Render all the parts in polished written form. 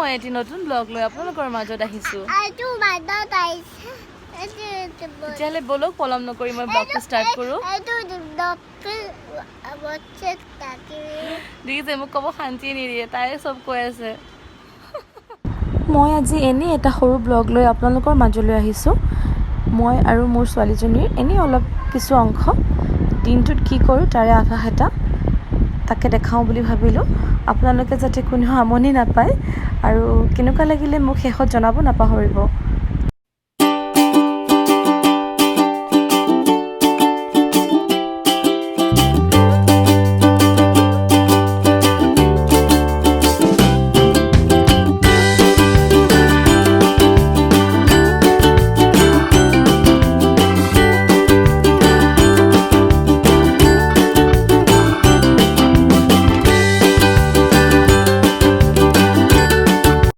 মই এটি নতুন ব্লগ লৈ আপোনালোকৰ মাজত আহিছোঁ তেতিয়াহ'লে বলক পলম নকৰি মই ব্লগটো ষ্টাৰ্ট কৰোঁ দেখিছে মোক ক'ব শান্তিয়ে নিদিয়ে তাই চব কৈ আছে মই আজি এনেই এটা সৰু ব্লগ লৈ আপোনালোকৰ মাজলৈ আহিছোঁ মই আৰু মোৰ ছোৱালীজনীৰ এনেই অলপ কিছু অংশ দিনটোত কি কৰোঁ তাৰে আভাস এটা তাকে দেখাওঁ বুলি ভাবিলোঁ আপোনালোকে যাতে কোনেও আমনি নাপায় আৰু কেনেকুৱা লাগিলে মোক শেষত জনাব নাপাহৰিব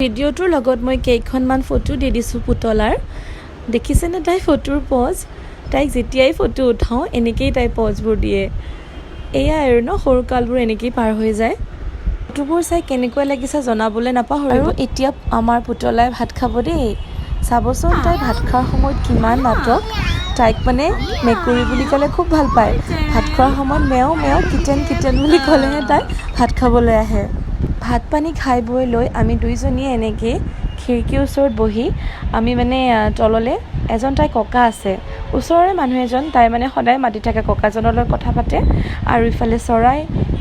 ভিডিঅ'টোৰ লগত মই কেইখনমান ফটো দি দিছোঁ পুতলাৰ দেখিছেনে তাই ফটোৰ পজ তাইক যেতিয়াই ফটো উঠাওঁ এনেকেই তাই পজবোৰ দিয়ে এয়া আৰু ন সৰুকালবোৰ এনেকেই পাৰ হৈ যায় ফটোবোৰ চাই কেনেকুৱা লাগিছে জনাবলৈ নাপাহৰিব আৰু এতিয়া আমাৰ পুতলাই ভাত খাব দেই চাবচোন তাই ভাত খোৱাৰ সময়ত কিমান নাটক তাইক মানে মেকুৰী বুলি ক'লে খুব ভাল পায় ভাত খোৱাৰ সময়ত মেও মেও কিটেন কিটেন বুলি ক'লেহে তাই ভাত খাবলৈ আহে ভাত পানী খাই বৈ লৈ আমি দুইজনীয়ে এনেকৈ খিৰিকীৰ ওচৰত বহি আমি মানে তললৈ এজন তাই ককা আছে ওচৰৰে মানুহ এজন তাই মানে সদায় মাতি থাকে ককাজনৰ লগত কথা পাতে আৰু ইফালে চৰাই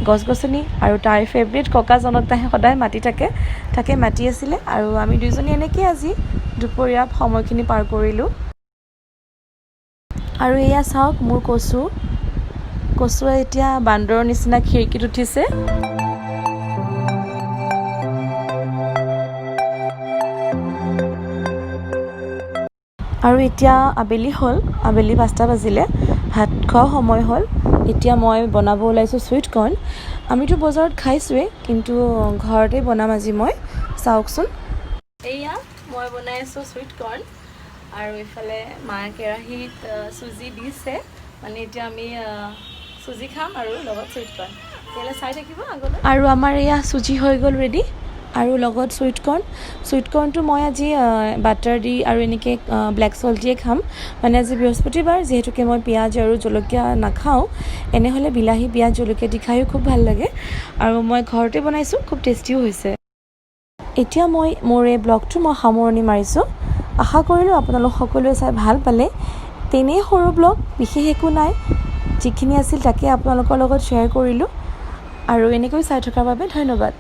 গছ গছনি আৰু তাইৰ ফেভৰেট ককাজনক তাই সদায় মাতি থাকে তাকে মাতি আছিলে আৰু আমি দুইজনী এনেকৈ আজি দুপৰীয়া সময়খিনি পাৰ কৰিলোঁ আৰু এয়া চাওক মোৰ কচুৱে এতিয়া বান্দৰৰ নিচিনা খিৰিকীত উঠিছে আৰু এতিয়া আবেলি হ'ল আবেলি 5টা বাজিলে ভাত খোৱা সময় হ'ল এতিয়া মই বনাব ওলাইছোঁ চুইট কৰ্ণ আমিতো বজাৰত খাইছোঁৱেই কিন্তু ঘৰতে বনাম আজি মই চাওকচোন এয়া মই বনাই আছোঁ চুইট কৰ্ণ আৰু ইফালে মায়ে কেৰাহীত চুজি দিছে মানে এতিয়া আমি চুজি খাম আৰু লগত চুইট কৰ্ণ তেতিয়াহ'লে চাই থাকিব আগলৈ আৰু আমাৰ এয়া চুজি হৈ গ'ল ৰেডি আৰু লগত চুইট কৰ্ণটো মই আজি বাটাৰ দি আৰু এনেকৈ ব্লেক চল্ট দিয়ে খাম মানে আজি বৃহস্পতিবাৰ যিহেতুকে মই পিঁয়াজ আৰু জলকীয়া নাখাওঁ এনেহ'লে বিলাহী পিঁয়াজ জলকীয়া দি খায়ো খুব ভাল লাগে আৰু মই ঘৰতে বনাইছোঁ খুব টেষ্টিও হৈছে এতিয়া মই মোৰ এই ব্লগটো মই সামৰণি মাৰিছোঁ আশা কৰিলোঁ আপোনালোক সকলোৱে চাই ভাল পালে তেনেই সৰু ব্লগ বিশেষ একো নাই যিখিনি আছিল তাকে আপোনালোকৰ লগত শ্বেয়াৰ কৰিলোঁ আৰু এনেকৈ চাই থকাৰ বাবে ধন্যবাদ